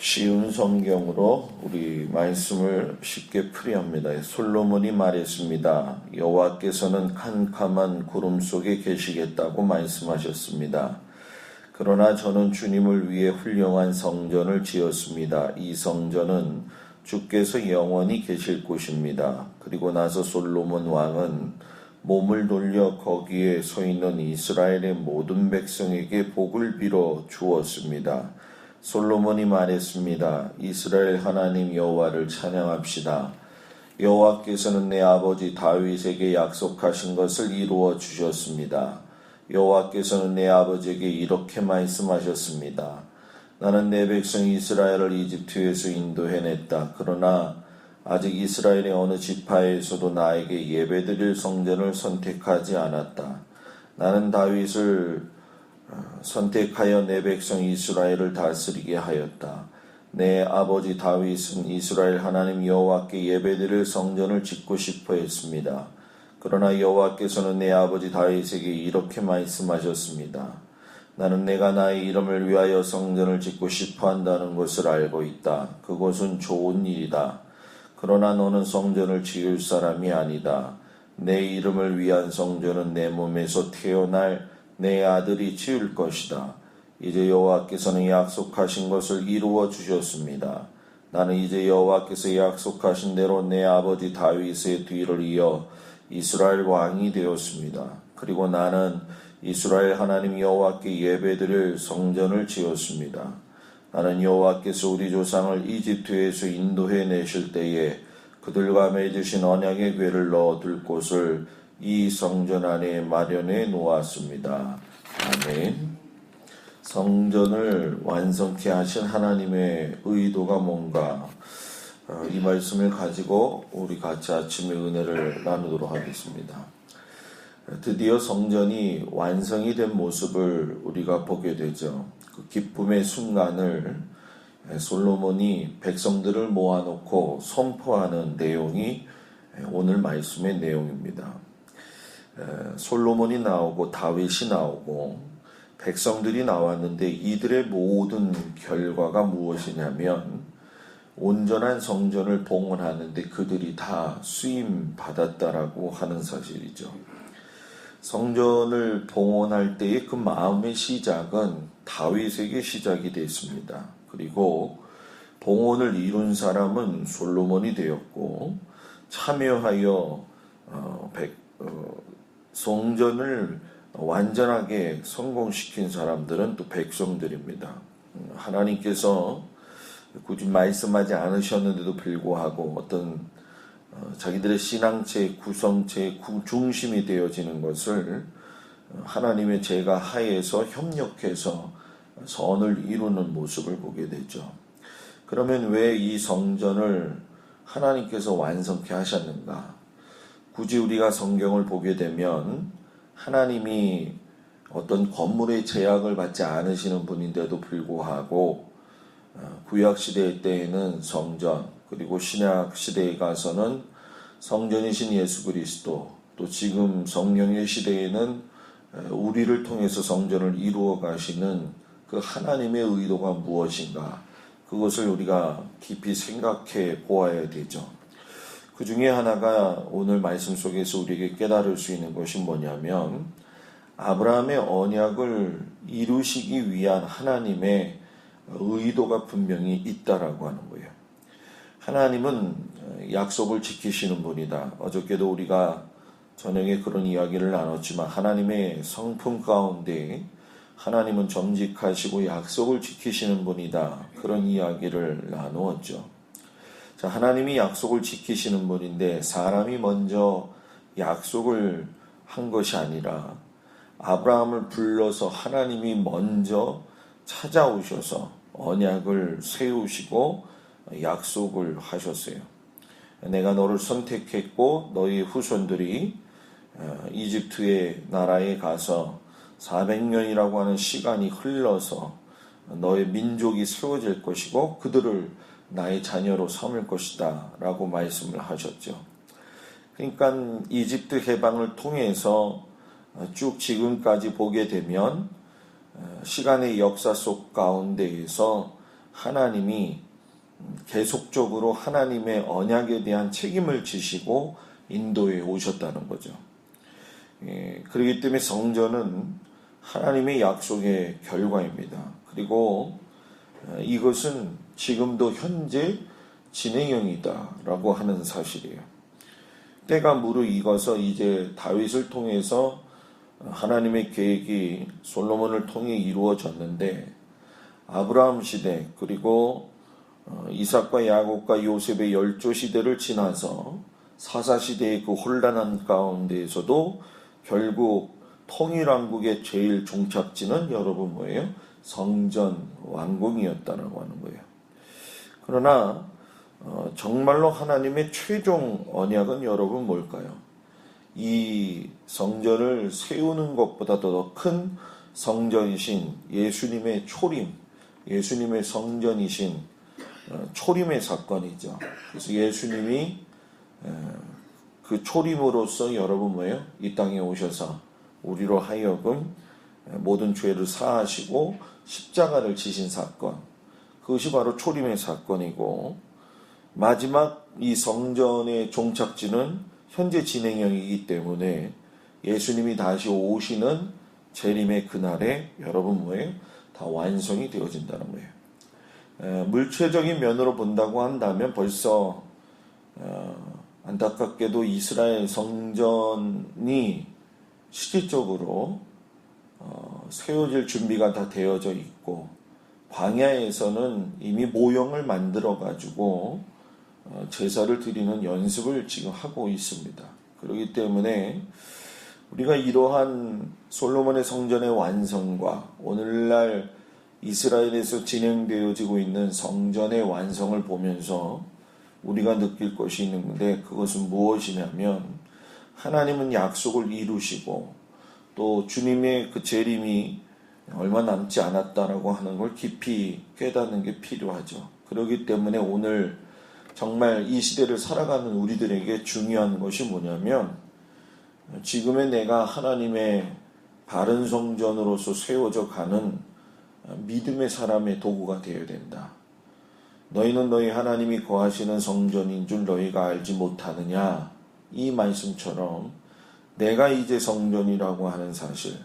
쉬운 성경으로 우리 말씀을 쉽게 풀이합니다. 솔로몬이 말했습니다. 여호와께서는 캄캄한 구름 속에 계시겠다고 말씀하셨습니다. 그러나 저는 주님을 위해 훌륭한 성전을 지었습니다. 이 성전은 주께서 영원히 계실 곳입니다. 그리고 나서 솔로몬 왕은 몸을 돌려 거기에 서 있는 이스라엘의 모든 백성에게 복을 빌어 주었습니다. 솔로몬이 말했습니다. 이스라엘 하나님 여호와를 찬양합시다. 여호와께서는 내 아버지 다윗에게 약속하신 것을 이루어 주셨습니다. 여호와께서는 내 아버지에게 이렇게 말씀하셨습니다. 나는 내 백성 이스라엘을 이집트에서 인도해냈다. 그러나 아직 이스라엘의 어느 지파에서도 나에게 예배드릴 성전을 선택하지 않았다. 나는 다윗을 선택하여 내 백성 이스라엘을 다스리게 하였다. 내 아버지 다윗은 이스라엘 하나님 여호와께 예배드릴 성전을 짓고 싶어 했습니다. 그러나 여호와께서는 내 아버지 다윗에게 이렇게 말씀하셨습니다. 나는 내가 나의 이름을 위하여 성전을 짓고 싶어 한다는 것을 알고 있다. 그것은 좋은 일이다. 그러나 너는 성전을 지을 사람이 아니다. 내 이름을 위한 성전은 내 몸에서 태어날 내 아들이 지을 것이다. 이제 여호와께서는 약속하신 것을 이루어 주셨습니다. 나는 이제 여호와께서 약속하신 대로 내 아버지 다윗의 뒤를 이어 이스라엘 왕이 되었습니다. 그리고 나는 이스라엘 하나님 여호와께 예배드릴 성전을 지었습니다. 나는 여호와께서 우리 조상을 이집트에서 인도해 내실 때에 그들과 맺으신 언약의 궤를 넣어둘 곳을 이 성전 안에 마련해 놓았습니다. 아멘. 성전을 완성케 하신 하나님의 의도가 뭔가, 이 말씀을 가지고 우리 같이 아침의 은혜를 나누도록 하겠습니다. 드디어 성전이 완성이 된 모습을 우리가 보게 되죠. 그 기쁨의 순간을 솔로몬이 백성들을 모아놓고 선포하는 내용이 오늘 말씀의 내용입니다. 솔로몬이 나오고 다윗이 나오고 백성들이 나왔는데 이들의 모든 결과가 무엇이냐면 온전한 성전을 봉헌하는데 그들이 다 수임 받았다라고 하는 사실이죠. 성전을 봉헌할 때의 그 마음의 시작은 다윗에게 시작이 됐습니다. 그리고 봉헌을 이룬 사람은 솔로몬이 되었고 참여하여 성전을 완전하게 성공시킨 사람들은 또 백성들입니다. 하나님께서 굳이 말씀하지 않으셨는데도 불구하고 어떤 자기들의 신앙체의 구성체의 중심이 되어지는 것을 하나님의 제가 하에서 협력해서 선을 이루는 모습을 보게 되죠. 그러면 왜 이 성전을 하나님께서 완성케 하셨는가? 굳이 우리가 성경을 보게 되면 하나님이 어떤 건물의 제약을 받지 않으시는 분인데도 불구하고 구약시대 때에는 성전, 그리고 신약시대에 가서는 성전이신 예수 그리스도, 또 지금 성령의 시대에는 우리를 통해서 성전을 이루어 가시는 그 하나님의 의도가 무엇인가, 그것을 우리가 깊이 생각해 보아야 되죠. 그 중에 하나가 오늘 말씀 속에서 우리에게 깨달을 수 있는 것이 뭐냐면 아브라함의 언약을 이루시기 위한 하나님의 의도가 분명히 있다라고 하는 거예요. 하나님은 약속을 지키시는 분이다. 어저께도 우리가 저녁에 그런 이야기를 나눴지만 하나님의 성품 가운데 하나님은 정직하시고 약속을 지키시는 분이다. 그런 이야기를 나누었죠. 자, 하나님이 약속을 지키시는 분인데 사람이 먼저 약속을 한 것이 아니라 아브라함을 불러서 하나님이 먼저 찾아오셔서 언약을 세우시고 약속을 하셨어요. 내가 너를 선택했고 너희 후손들이 이집트의 나라에 가서 400년이라고 하는 시간이 흘러서 너의 민족이 세워질 것이고 그들을 나의 자녀로 삼을 것이다 라고 말씀을 하셨죠. 그러니까 이집트 해방을 통해서 쭉 지금까지 보게 되면 시간의 역사 속 가운데에서 하나님이 계속적으로 하나님의 언약에 대한 책임을 지시고 인도해 오셨다는 거죠. 그렇기 때문에 성전은 하나님의 약속의 결과입니다. 그리고 이것은 지금도 현재 진행형이다라고 하는 사실이에요. 때가 무르익어서 이제 다윗을 통해서 하나님의 계획이 솔로몬을 통해 이루어졌는데, 아브라함 시대 그리고 이삭과 야곱과 요셉의 열조 시대를 지나서 사사 시대의 그 혼란한 가운데에서도 결국 통일왕국의 제일 종착지는 여러분 뭐예요? 성전 왕궁이었다라고 하는 거예요. 그러나 정말로 하나님의 최종 언약은 여러분 뭘까요? 이 성전을 세우는 것보다 더 큰 성전이신 예수님의 초림, 예수님의 성전이신 초림의 사건이죠. 그래서 예수님이 그 초림으로서 여러분 뭐예요? 이 땅에 오셔서 우리로 하여금 모든 죄를 사하시고 십자가를 지신 사건, 그것이 바로 초림의 사건이고, 마지막 이 성전의 종착지는 현재 진행형이기 때문에 예수님이 다시 오시는 재림의 그날에 여러분 뭐예요? 다 완성이 되어진다는 거예요. 물체적인 면으로 본다고 한다면 벌써 안타깝게도 이스라엘 성전이 실질적으로 세워질 준비가 다 되어져 있고, 광야에서는 이미 모형을 만들어 가지고 제사를 드리는 연습을 지금 하고 있습니다. 그렇기 때문에 우리가 이러한 솔로몬의 성전의 완성과 오늘날 이스라엘에서 진행되어지고 있는 성전의 완성을 보면서 우리가 느낄 것이 있는데, 그것은 무엇이냐면 하나님은 약속을 이루시고 또 주님의 그 재림이 얼마 남지 않았다라고 하는 걸 깊이 깨닫는 게 필요하죠. 그렇기 때문에 오늘 정말 이 시대를 살아가는 우리들에게 중요한 것이 뭐냐면, 지금의 내가 하나님의 바른 성전으로서 세워져 가는 믿음의 사람의 도구가 되어야 된다. 너희는 너희 하나님이 거하시는 성전인 줄 너희가 알지 못하느냐, 이 말씀처럼 내가 이제 성전이라고 하는 사실,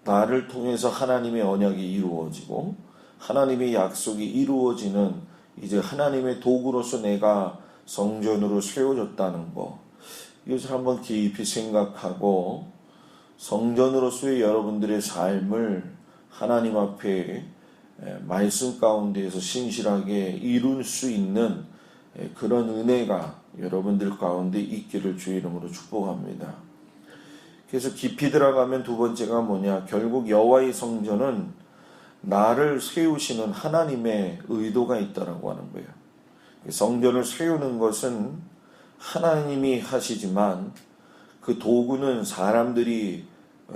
나를 통해서 하나님의 언약이 이루어지고 하나님의 약속이 이루어지는 이제 하나님의 도구로서 내가 성전으로 세워졌다는 것, 이것을 한번 깊이 생각하고 성전으로서의 여러분들의 삶을 하나님 앞에 말씀 가운데에서 신실하게 이룰 수 있는 그런 은혜가 여러분들 가운데 있기를 주의 이름으로 축복합니다. 그래서 깊이 들어가면 두 번째가 뭐냐, 결국 여호와의 성전은 나를 세우시는 하나님의 의도가 있다라고 하는 거예요. 성전을 세우는 것은 하나님이 하시지만 그 도구는 사람들이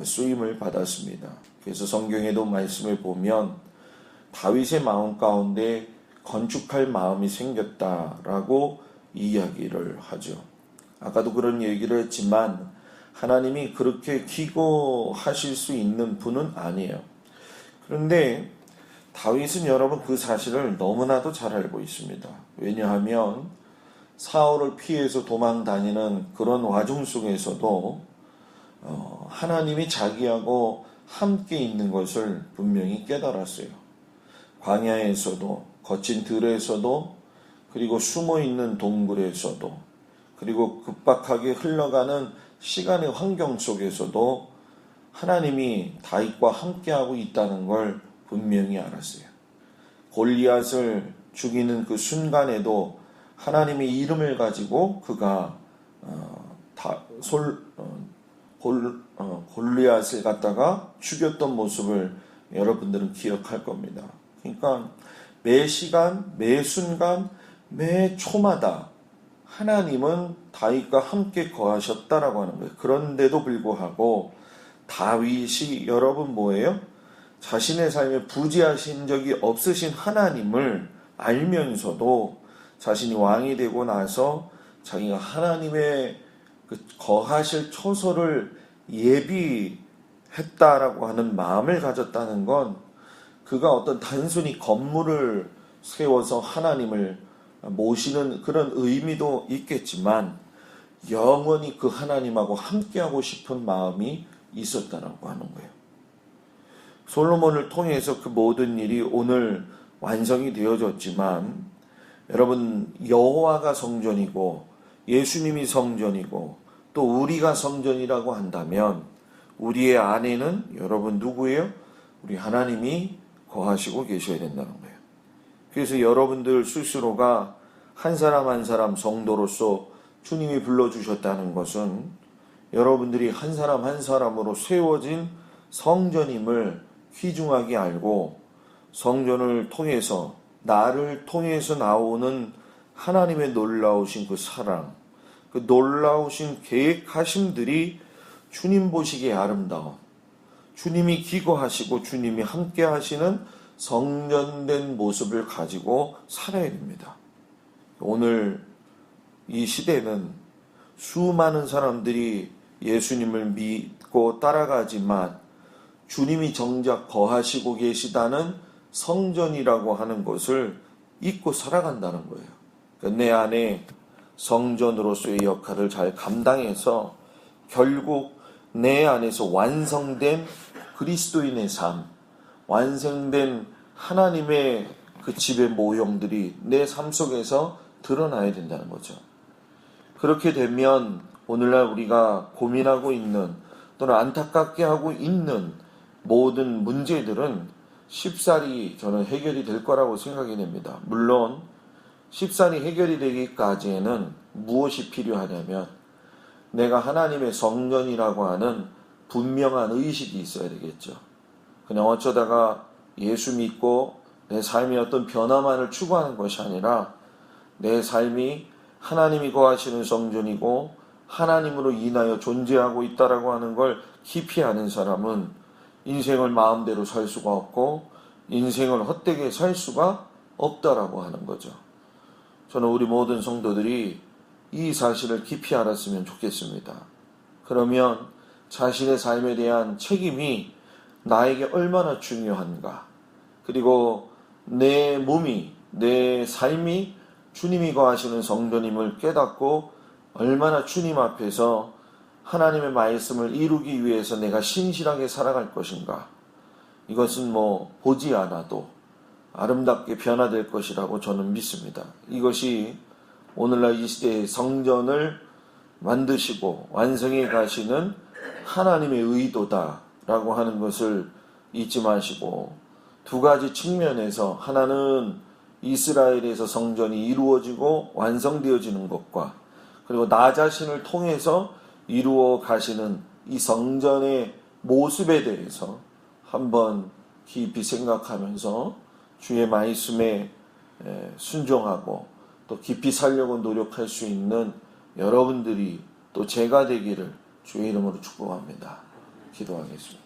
쓰임을 받았습니다. 그래서 성경에도 말씀을 보면 다윗의 마음 가운데 건축할 마음이 생겼다라고 이야기를 하죠. 아까도 그런 얘기를 했지만 하나님이 그렇게 기고하실 수 있는 분은 아니에요. 그런데 다윗은 여러분 그 사실을 너무나도 잘 알고 있습니다. 왜냐하면 사울을 피해서 도망 다니는 그런 와중 속에서도 하나님이 자기하고 함께 있는 것을 분명히 깨달았어요. 광야에서도, 거친 들에서도, 그리고 숨어있는 동굴에서도, 그리고 급박하게 흘러가는 시간의 환경 속에서도 하나님이 다윗과 함께하고 있다는 걸 분명히 알았어요. 골리앗을 죽이는 그 순간에도 하나님의 이름을 가지고 그가 골리앗을 갖다가 죽였던 모습을 여러분들은 기억할 겁니다. 그러니까 매 시간, 매 순간, 매 초마다 하나님은 다윗과 함께 거하셨다라고 하는 거예요. 그런데도 불구하고 다윗이 여러분 뭐예요? 자신의 삶에 부지하신 적이 없으신 하나님을 알면서도 자신이 왕이 되고 나서 자기가 하나님의 그 거하실 처소를 예비했다라고 하는 마음을 가졌다는 건 그가 어떤 단순히 건물을 세워서 하나님을 모시는 그런 의미도 있겠지만 영원히 그 하나님하고 함께하고 싶은 마음이 있었다라고 하는 거예요. 솔로몬을 통해서 그 모든 일이 오늘 완성이 되어졌지만 여러분, 여호와가 성전이고 예수님이 성전이고 또 우리가 성전이라고 한다면 우리의 안에는 여러분 누구예요? 우리 하나님이 거하시고 계셔야 된다는 거예요. 그래서 여러분들 스스로가 한 사람 한 사람 성도로서 주님이 불러주셨다는 것은 여러분들이 한 사람 한 사람으로 세워진 성전임을 귀중하게 알고 성전을 통해서 나를 통해서 나오는 하나님의 놀라우신 그 사랑, 그 놀라우신 계획하심들이 주님 보시기에 아름다운, 주님이 기거하시고 주님이 함께 하시는 성전된 모습을 가지고 살아야 됩니다. 오늘 이 시대는 수많은 사람들이 예수님을 믿고 따라가지만 주님이 정작 거하시고 계시다는 성전이라고 하는 것을 잊고 살아간다는 거예요. 그러니까 내 안에 성전으로서의 역할을 잘 감당해서 결국 내 안에서 완성된 그리스도인의 삶, 완성된 하나님의 그 집의 모형들이 내 삶 속에서 드러나야 된다는 거죠. 그렇게 되면 오늘날 우리가 고민하고 있는 또는 안타깝게 하고 있는 모든 문제들은 쉽사리 저는 해결이 될 거라고 생각이 됩니다. 물론 쉽사리 해결이 되기까지에는 무엇이 필요하냐면 내가 하나님의 성전이라고 하는 분명한 의식이 있어야 되겠죠. 그냥 어쩌다가 예수 믿고 내 삶의 어떤 변화만을 추구하는 것이 아니라 내 삶이 하나님이 거하시는 성전이고 하나님으로 인하여 존재하고 있다라고 하는 걸 깊이 아는 사람은 인생을 마음대로 살 수가 없고 인생을 헛되게 살 수가 없다라고 하는 거죠. 저는 우리 모든 성도들이 이 사실을 깊이 알았으면 좋겠습니다. 그러면 자신의 삶에 대한 책임이 나에게 얼마나 중요한가, 그리고 내 몸이, 내 삶이 주님이 거하시는 성전임을 깨닫고 얼마나 주님 앞에서 하나님의 말씀을 이루기 위해서 내가 신실하게 살아갈 것인가, 이것은 보지 않아도 아름답게 변화될 것이라고 저는 믿습니다. 이것이 오늘날 이 시대의 성전을 만드시고 완성해 가시는 하나님의 의도다라고 하는 것을 잊지 마시고, 두 가지 측면에서 하나는 이스라엘에서 성전이 이루어지고 완성되어지는 것과 그리고 나 자신을 통해서 이루어 가시는 이 성전의 모습에 대해서 한번 깊이 생각하면서 주의 말씀에 순종하고 또 깊이 살려고 노력할 수 있는 여러분들이 또 제가 되기를 주의 이름으로 축복합니다. 기도하겠습니다.